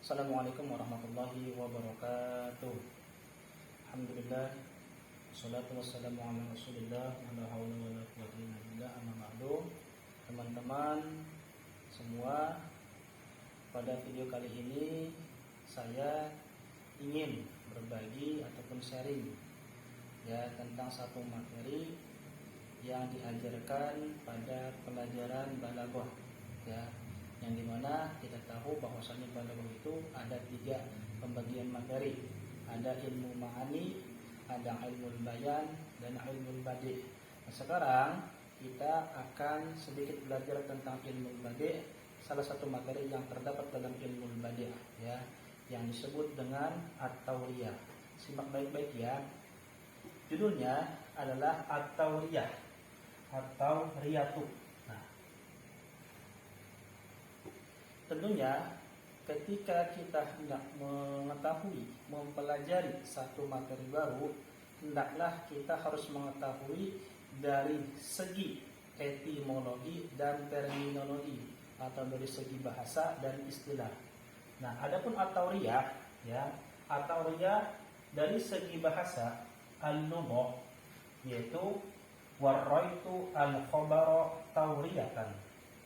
Assalamualaikum warahmatullahi wabarakatuh. Alhamdulillah, wassalatu wassalamu ala rasulillah, wala hawla wala quwwata illa billah, amma ba'du. Teman-teman semua, pada video kali ini saya ingin berbagi ataupun sharing ya tentang satu materi yang diajarkan pada pelajaran balaghah ya, yang dimana kita tahu bahwasanya balaghah itu ada 3 pembagian materi. Ada ilmu ma'ani, ada ilmu bayan, dan ilmu badi'. Nah, sekarang kita akan sedikit belajar tentang ilmu badi', salah satu materi yang terdapat dalam ilmu badi' ya, yang disebut dengan at-tauriyah. Simak baik-baik ya. Judulnya adalah at-tauriyah atau riyatu. Nah, tentunya ketika kita hendak mengetahui, mempelajari satu materi baru, hendaklah kita harus mengetahui dari segi etimologi dan terminologi atau dari segi bahasa dan istilah. Nah, adapun at-tauriyah ya, at-tauriyah dari segi bahasa al-lughah yaitu warraitu al-khabara tauriyatan.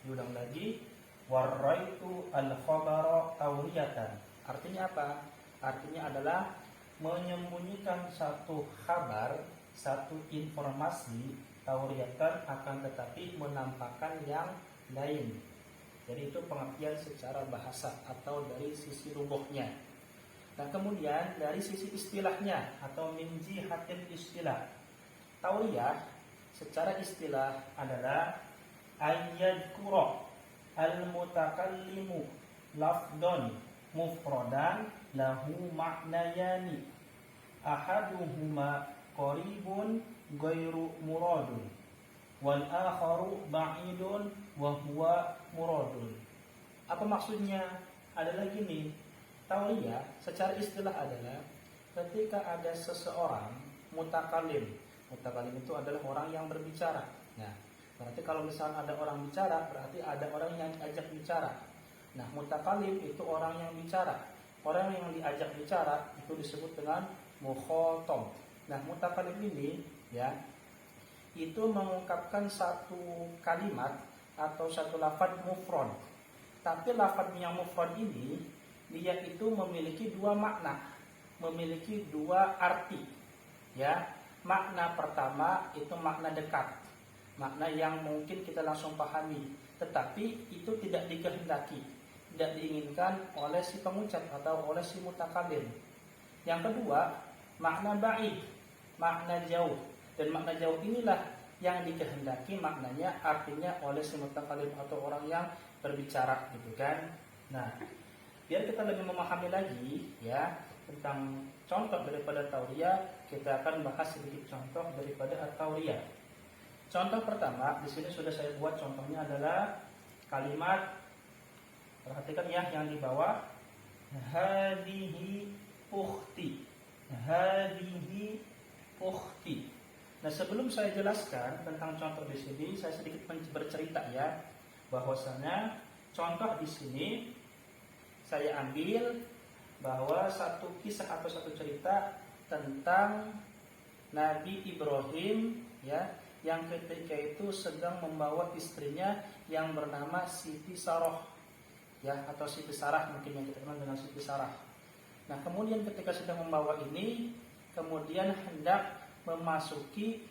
Diulang lagi, warraitu al-khabara tauriyatan. Artinya apa? Artinya adalah menyembunyikan satu kabar, satu informasi tauriyatan, akan tetapi menampakkan yang lain. Jadi itu pengertian secara bahasa atau dari sisi rubuhnya. Nah, kemudian dari sisi istilahnya atau min jihatil istilah, tauriyah secara istilah adalah ayyadkura al-mutakallimu lafdon mufradan lahu ma'nayani ahaduhuma qaribun ghairu muradun wal akharu ba'idun wa huwa muradun. Apa maksudnya? Adalah gini, tauriyah secara istilah adalah ketika ada seseorang mutakallim. Mutakallim itu adalah orang yang berbicara. Nah, berarti kalau misalnya ada orang bicara, berarti ada orang yang diajak bicara. Nah, mutakallim itu orang yang bicara. Orang yang diajak bicara itu disebut dengan mukhatab. Nah, mutakallim ini ya, itu mengungkapkan satu kalimat atau satu lafaz mufrad. Tapi lafaz yang mufrad ini dia itu memiliki 2 makna, memiliki 2 arti. Ya, makna pertama itu makna dekat, makna yang mungkin kita langsung pahami, tetapi itu tidak dikehendaki, tidak diinginkan oleh si pengucap atau oleh si mutakallim. Yang kedua, makna ba'id, makna jauh. Dan makna jauh inilah yang dikehendaki maknanya, artinya oleh si mutakallim atau orang yang berbicara, gitu kan. Nah, biar kita lebih memahami lagi ya tentang contoh daripada tauriyah, kita akan bahas sedikit contoh daripada at-tauriyah. Contoh pertama di sini sudah saya buat, contohnya adalah kalimat, perhatikan ya yang di bawah, hadihi ukhti, hadihi ukhti. Nah, sebelum saya jelaskan tentang contoh di sini, saya sedikit bercerita ya, bahwasanya contoh di sini saya ambil bahwa satu kisah atau satu cerita tentang Nabi Ibrahim ya, yang ketika itu sedang membawa istrinya yang bernama Siti Sarah ya, atau Siti Sarah mungkin yang kita kenal dengan Siti Sarah. Nah, kemudian ketika sedang membawa ini, kemudian hendak memasuki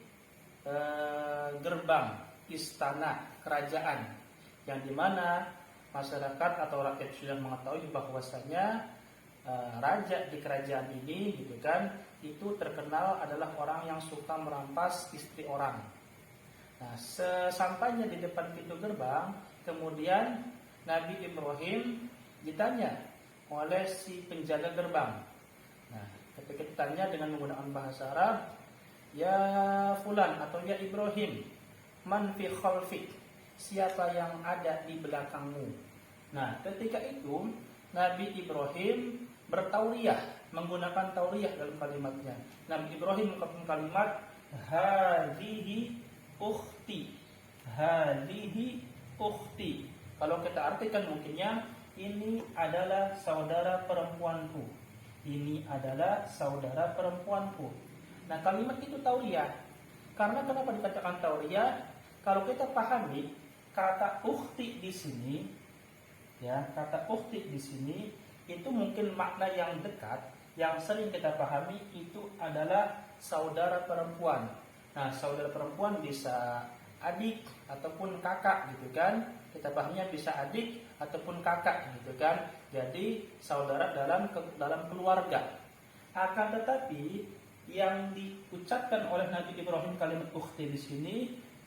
gerbang istana kerajaan, yang dimana masyarakat atau rakyat sudah mengetahui bahwasanya raja di kerajaan ini, gitu kan, itu terkenal adalah orang yang suka merampas istri orang. Nah, sesampainya di depan pintu gerbang, kemudian Nabi Ibrahim ditanya oleh si penjaga gerbang. Nah, ketika ditanya dengan menggunakan bahasa Arab, ya fulan atau ya Ibrahim, man fi khalfik, siapa yang ada di belakangmu. Nah, ketika itu Nabi Ibrahim bertauriyah, menggunakan tauriyah dalam kalimatnya. Nabi Ibrahim menggunakan kalimat hadhihi ukhti, hadhihi ukhti. Kalau kita artikan mungkinnya ini adalah saudara perempuanku. Ini adalah saudara perempuanku. Nah, kalimat itu tauriyah. Karena kenapa dikatakan tauriyah? Kalau kita pahami kata ukhti di sini, ya, kata ukhti di sini itu mungkin makna yang dekat, yang sering kita pahami itu adalah saudara perempuan. Nah, saudara perempuan bisa adik ataupun kakak gitu kan. Kita pahamnya bisa adik ataupun kakak gitu kan. Jadi saudara dalam keluarga. Akan tetapi yang diucapkan oleh Nabi Ibrahim kalimat ukhti di sini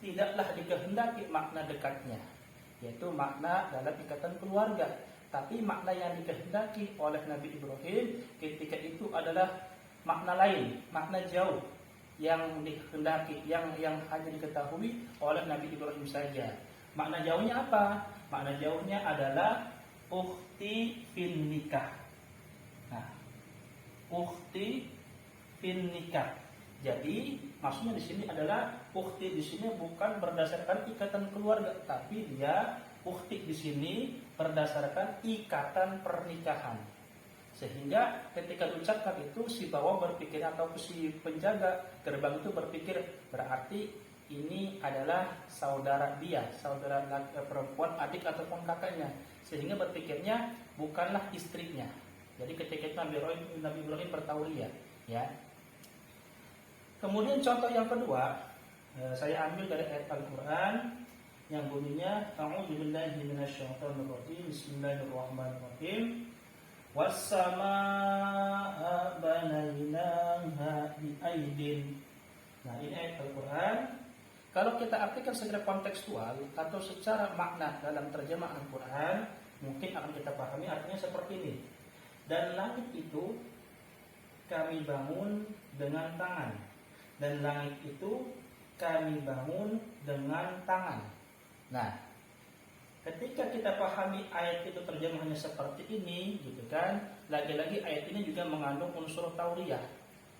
tidaklah dikehendaki makna dekatnya, yaitu makna dalam ikatan keluarga. Tapi makna yang dikehendaki oleh Nabi Ibrahim ketika itu adalah makna lain, makna jauh yang dikehendaki, yang hanya diketahui oleh Nabi Ibrahim saja. Makna jauhnya apa? Makna jauhnya adalah ukhti fin nikah. Nah, ukhti fin nikah. Jadi maksudnya di sini adalah ukhti di sini bukan berdasarkan ikatan keluarga, tapi dia ukhti di sini berdasarkan ikatan pernikahan. Sehingga ketika diucapkan itu si bawa berpikir atau si penjaga gerbang itu berpikir berarti ini adalah saudara dia, saudara perempuan, adik ataupun kakaknya. Sehingga berpikirnya bukanlah istrinya. Jadi ketika itu Nabi Ibrahim bertauriyah, ya. Kemudian contoh yang kedua, saya ambil dari ayat Al-Quran yang bunyinya A'udzubillahi minasyaitonirrajim. Bismillahirrahmanirrahim. Was-samaa'a banainaha bi'aidin. Nah, ini ayat Al-Quran. Kalau kita artikan secara kontekstual atau secara makna dalam terjemahan Al-Quran, mungkin akan kita pahami artinya seperti ini. Dan langit itu kami bangun dengan tangan. Dan langit itu kami bangun dengan tangan. Nah, ketika kita pahami ayat itu terjemahannya seperti ini, gitu kan? Lagi-lagi ayat ini juga mengandung unsur tauriyah.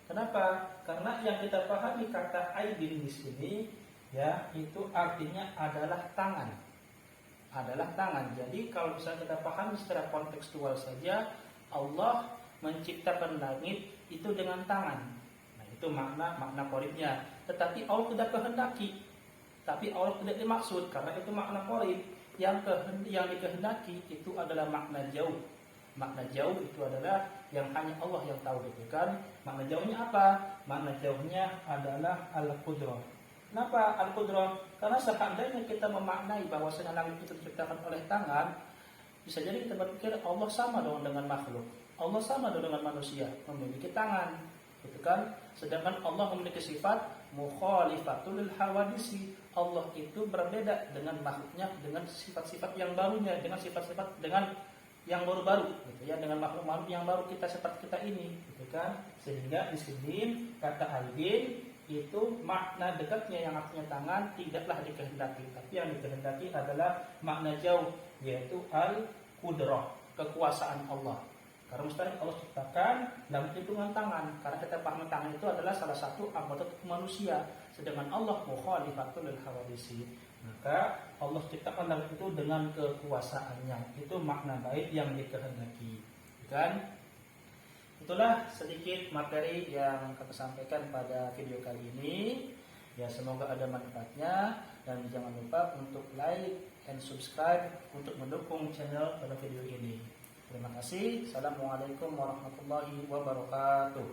Kenapa? Karena yang kita pahami kata aidin di sini, ya, itu artinya adalah tangan. Adalah tangan. Jadi kalau misalnya kita pahami secara kontekstual saja, Allah menciptakan langit itu dengan tangan. Itu makna qoribnya. Tetapi Allah tidak kehendaki. Tapi Allah tidak dimaksud karena itu makna qorib. Yang dikehendaki itu adalah makna jauh. Makna jauh itu adalah yang hanya Allah yang tahu, gitu kan. Makna jauhnya apa? Makna jauhnya adalah al-qudrah. Kenapa al-qudrah? Karena seandainya kita memaknai bahwasanya langit itu diciptakan oleh tangan, bisa jadi kita berpikir Allah sama dong dengan makhluk. Allah sama dong dengan manusia, memiliki tangan, gitu kan. Sedangkan Allah memiliki sifat mukhalifatul hawadisi. Allah itu berbeda dengan makhluknya, dengan sifat-sifat yang barunya, dengan sifat-sifat dengan yang baru-baru, gitu ya, dengan makhluk-makhluk yang baru kita seperti kita ini, gitu kan. Sehingga di sini kata aidin itu makna dekatnya yang artinya tangan tidaklah dikehendaki, tapi yang dikehendaki adalah makna jauh, yaitu al-qudrah, kekuasaan Allah. Karena mustahil Allah ciptakan dalam hitungan tangan. Karena kita paham tangan itu adalah salah satu anggota tubuh manusia. Sedangkan Allah mukhalifatul hawadisi. Maka Allah ciptakan dalam itu dengan kekuasaannya. Itu makna baik yang dikehendaki. Kan? Itulah sedikit materi yang kami sampaikan pada video kali ini. Ya, semoga ada manfaatnya. Dan jangan lupa untuk like and subscribe untuk mendukung channel pada video ini. Terima kasih. Assalamualaikum warahmatullahi wabarakatuh.